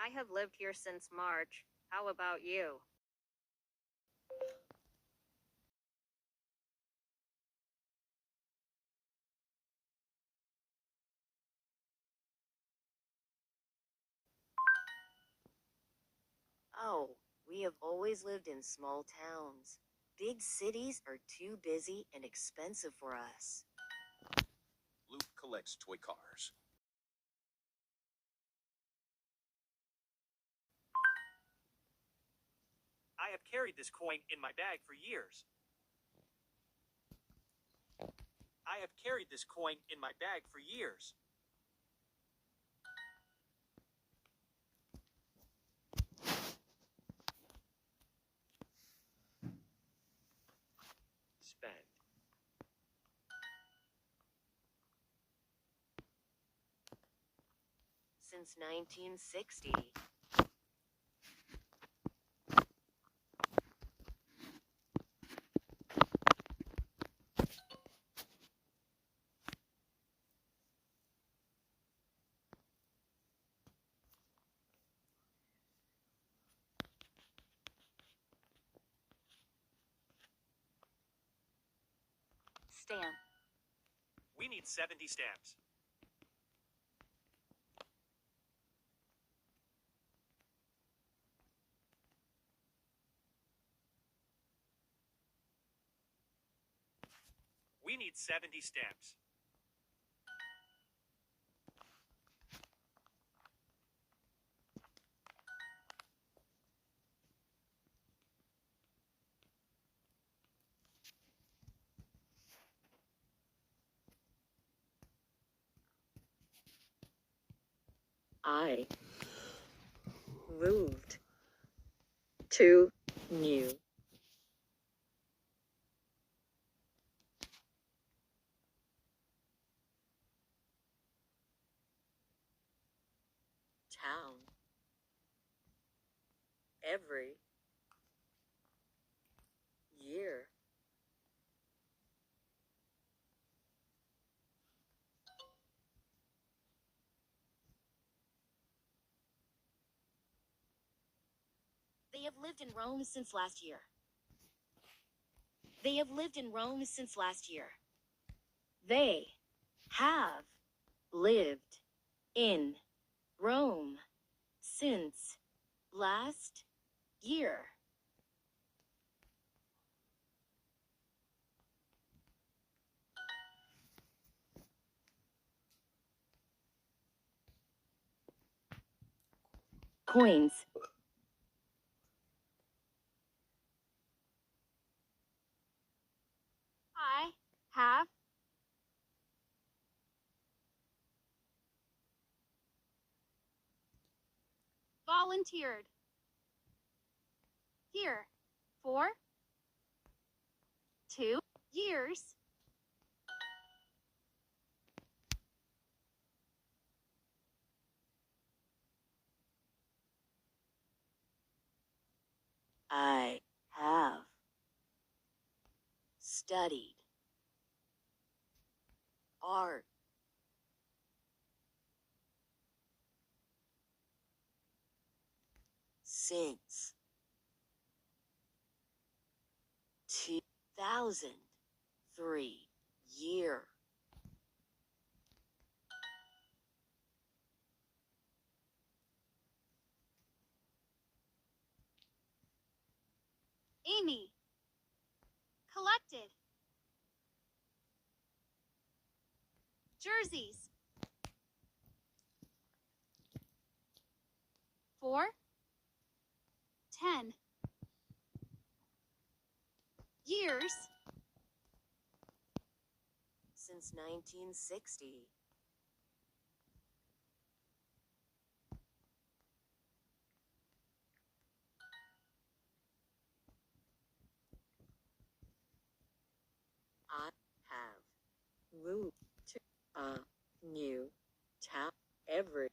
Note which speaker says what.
Speaker 1: I have lived here since March. How about you?
Speaker 2: Oh, we have always lived in small towns. Big cities are too busy and expensive for us.
Speaker 3: Luke collects toy cars.
Speaker 4: I have carried this coin in my bag for years. I have carried this coin in my bag for years.
Speaker 3: Spend.
Speaker 2: Since 1960.
Speaker 5: Stamp.
Speaker 4: We need 70 stamps. We need 70 stamps.
Speaker 2: I moved to new town every year. They have lived in Rome since last year. They have lived in Rome since last year. They have lived in Rome since last year. Coins.
Speaker 5: I have volunteered here for 2 years.
Speaker 2: I have studied art since 2003 year.
Speaker 5: Amy collected jerseys for 10 years.
Speaker 2: Since 1960. I have moved to a new town every